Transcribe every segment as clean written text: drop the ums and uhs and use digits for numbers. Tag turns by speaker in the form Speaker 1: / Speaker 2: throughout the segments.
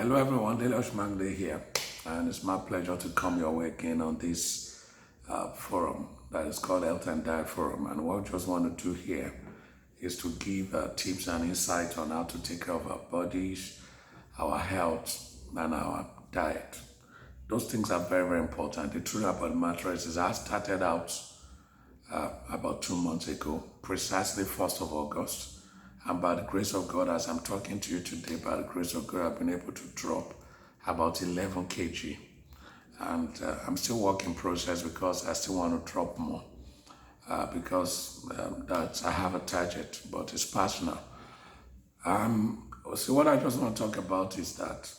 Speaker 1: Hello everyone, Delish Mangle here, and it's my pleasure to come your way again on this forum that is called Health and Diet Forum. And what I just want to do here is to give tips and insight on how to take care of our bodies, our health, and our diet. Those things are very, very important. The truth about the matter is I started out about 2 months ago, precisely 1st of August. And by the grace of God, as I'm talking to you today, by the grace of God, I've been able to drop about 11 kg. And I'm still work in process because I still want to drop more because that I have a target, but it's personal. So what I just want to talk about is that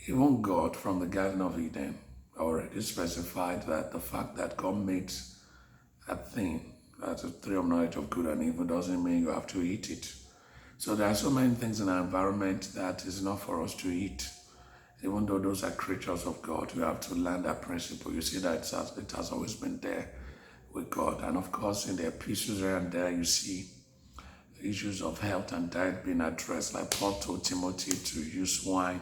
Speaker 1: even God from the Garden of Eden already specified that the fact that God made a thing that's a tree of knowledge of good and evil doesn't mean you have to eat it. So there are so many things in our environment that is not for us to eat. Even though those are creatures of God, we have to learn that principle. You see that it has always been there with God. And of course, in the epistles here and there, you see issues of health and diet being addressed, like Paul told Timothy to use wine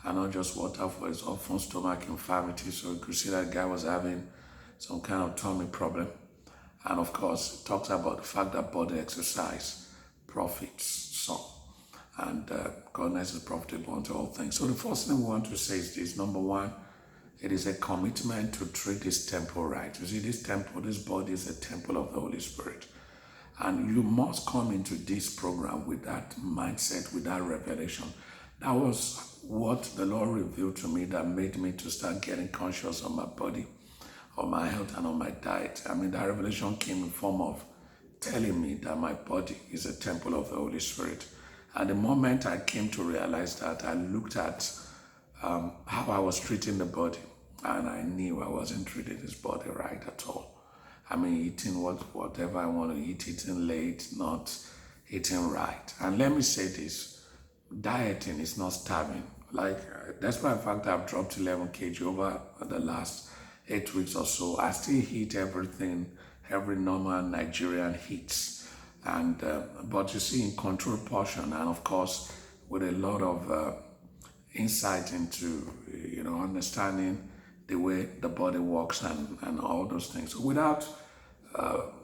Speaker 1: and not just water for his often stomach infirmity. So you could see that guy was having some kind of tummy problem. And of course, it talks about the fact that body exercise profits some. And godliness is profitable unto all things. So the first thing we want to say is this. Number one, it is a commitment to treat this temple right. You see, this temple, this body is a temple of the Holy Spirit. And you must come into this program with that mindset, with that revelation. That was what the Lord revealed to me that made me to start getting conscious of my body, on my health and on my diet. I mean, that revelation came in form of telling me that my body is a temple of the Holy Spirit. And the moment I came to realize that, I looked at how I was treating the body, and I knew I wasn't treating this body right at all. I mean, eating whatever I want to eat, eating late, not eating right. And let me say this, dieting is not starving. That's why in fact I've dropped 11 kg over the last 8 weeks or so. I still eat everything, every normal Nigerian eats, and but you see, in controlled portion, and of course with a lot of insight into understanding the way the body works and all those things. So without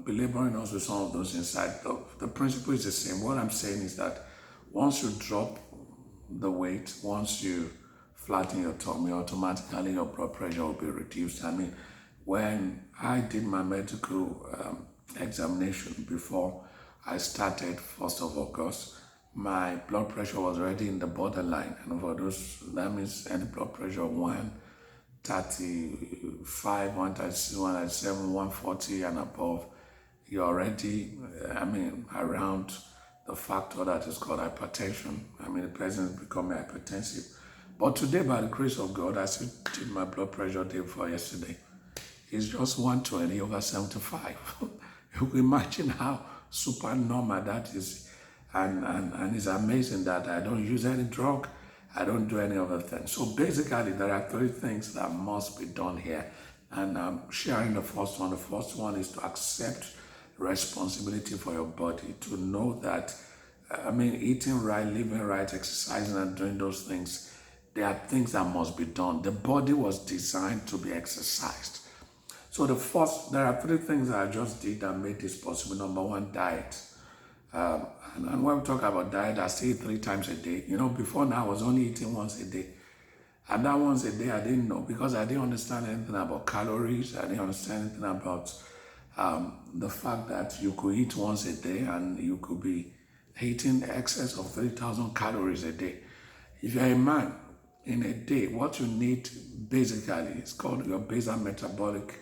Speaker 1: belaboring us with some of those insights, the principle is the same. What I'm saying is that once you drop the weight, once you flatten your tummy, automatically your blood pressure will be reduced. I mean, when I did my medical examination before I started 1st of August, my blood pressure was already in the borderline. And for those, that means any blood pressure of 135, 136, 137, 140 and above, you're already, around the factor that is called hypertension. I mean, the person is becoming hypertensive. But today, by the grace of God, I still did my blood pressure day before yesterday. It's just 120 over 75. You can imagine how super normal that is. And it's amazing that I don't use any drug. I don't do any other thing. So basically, there are 3 things that must be done here. And I'm sharing the first one. The first one is to accept responsibility for your body, to know that, eating right, living right, exercising and doing those things, there are things that must be done. The body was designed to be exercised. So there are 3 things that I just did that made this possible. Number one, diet. And when we talk about diet, I say 3 times a day. Before now, I was only eating once a day. And that once a day, I didn't know because I didn't understand anything about calories. I didn't understand anything about the fact that you could eat once a day and you could be eating excess of 3,000 calories a day. If you're a man, in a day, what you need basically is called your basal metabolic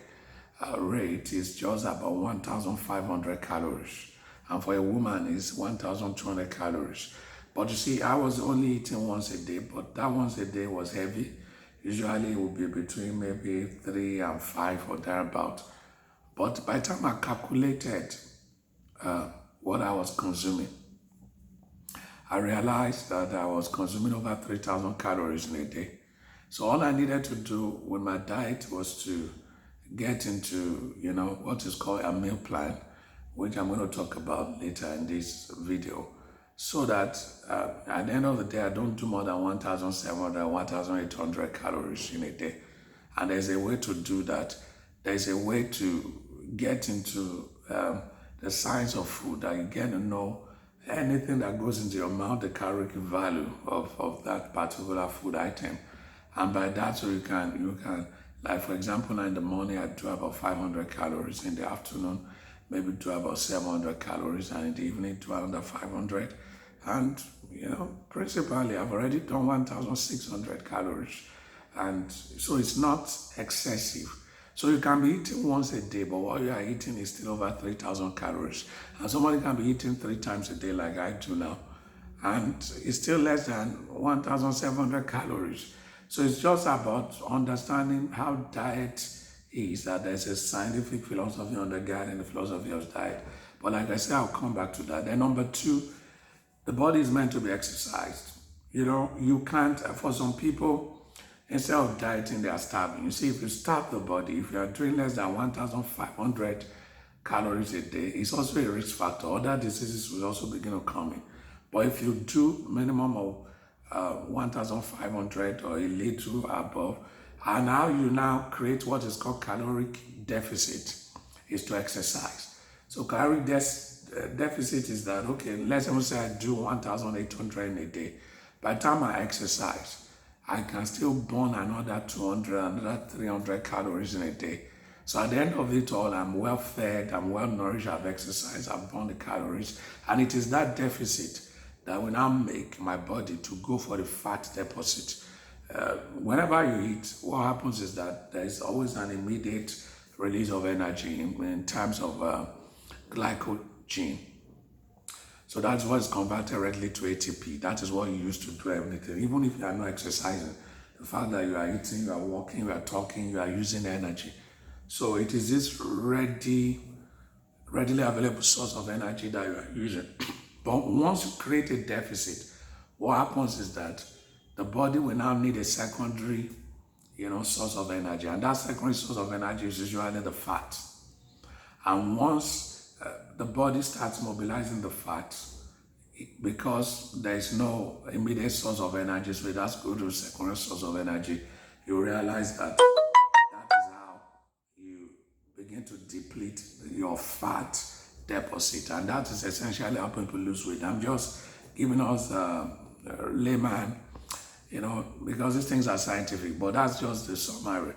Speaker 1: rate is just about 1,500 calories. And for a woman, it's 1,200 calories. But you see, I was only eating once a day, but that once a day was heavy. Usually it would be between maybe 3 and 5 or thereabout. But by the time I calculated what I was consuming, I realized that I was consuming over 3,000 calories in a day. So all I needed to do with my diet was to get into, what is called a meal plan, which I'm going to talk about later in this video. so that at the end of the day, I don't do more than 1,700, 1,800 calories in a day. And there's a way to do that. There's a way to get into the science of food, that you get to know anything that goes into your mouth, the caloric value of that particular food item. And by that, so you can, like for example, now in the morning, I do about 500 calories. In the afternoon, maybe do about 700 calories, and in the evening, do another 500. And, principally, I've already done 1,600 calories. And so it's not excessive. So you can be eating once a day, but what you are eating is still over 3,000 calories. And somebody can be eating 3 times a day like I do now, and it's still less than 1,700 calories. So it's just about understanding how diet is, that there's a scientific philosophy on the diet and the philosophy of diet. But like I said, I'll come back to that. Then number 2, the body is meant to be exercised. You can't, for some people, instead of dieting, they are starving. You see, if you starve the body, if you are doing less than 1,500 calories a day, it's also a risk factor. Other diseases will also begin to come in. But if you do minimum of 1,500 or a little above, and how you now create what is called caloric deficit is to exercise. So caloric deficit is that, okay, let's say I do 1,800 in a day. By the time I exercise, I can still burn another 200, another 300 calories in a day. So at the end of it all, I'm well fed, I'm well nourished, I've exercised, I've burned the calories. And it is that deficit that will now make my body to go for the fat deposit. Whenever you eat, what happens is that there is always an immediate release of energy in terms of glycogen. So that's what is converted readily to ATP. That is what you use to do everything. Even if you are not exercising, the fact that you are eating, you are walking, you are talking, you are using energy. So it is this readily available source of energy that you are using. But once you create a deficit, what happens is that the body will now need a secondary, source of energy. And that secondary source of energy is usually the fat. And once the body starts mobilizing the fat, because there is no immediate source of energy, so it has to go to a secondary source of energy, you realize that is how you begin to deplete your fat deposit. And that is essentially how people lose weight. I'm just giving us a layman, because these things are scientific, but that's just the summary.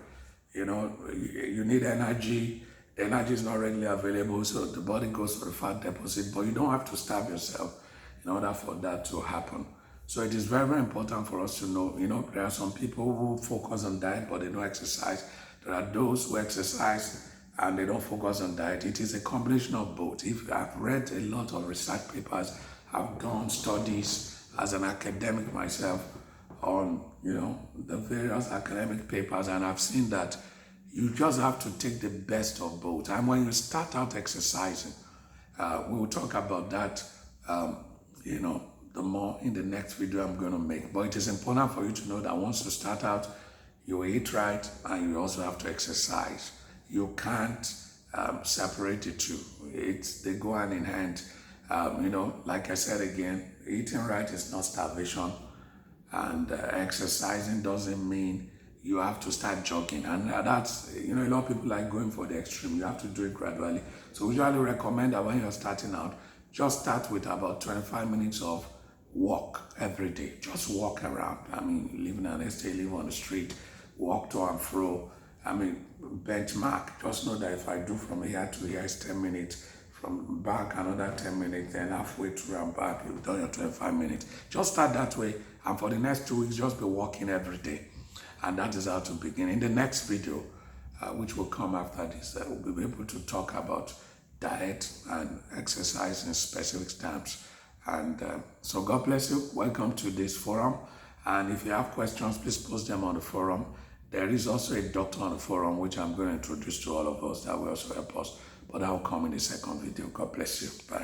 Speaker 1: You need energy. The energy is not readily available, so the body goes for the fat deposit, but you don't have to starve yourself in order for that to happen. So it is very, very important for us to know, there are some people who focus on diet, but they don't exercise. There are those who exercise and they don't focus on diet. It is a combination of both. If I've read a lot of research papers, I've done studies as an academic myself on, the various academic papers, and I've seen that you just have to take the best of both. And when you start out exercising, we will talk about that, the more in the next video I'm going to make. But it is important for you to know that once you start out, you eat right and you also have to exercise. You can't separate the two. They go hand in hand. Like I said again, eating right is not starvation, and exercising doesn't mean you have to start jogging. And that's, a lot of people like going for the extreme. You have to do it gradually. So we usually recommend that when you're starting out, just start with about 25 minutes of walk every day. Just walk around. Living an estate, live on the street, walk to and fro. Benchmark. Just know that if I do from here to here, it's 10 minutes. From back, another 10 minutes. Then halfway through and back, you've done your 25 minutes. Just start that way. And for the next 2 weeks, just be walking every day. And that is how to begin. In the next video, which will come after this, we'll be able to talk about diet and exercise in specific terms. And so God bless you. Welcome to this forum. And if you have questions, please post them on the forum. There is also a doctor on the forum, which I'm going to introduce to all of us that will also help us. But that will come in the second video. God bless you. Bye.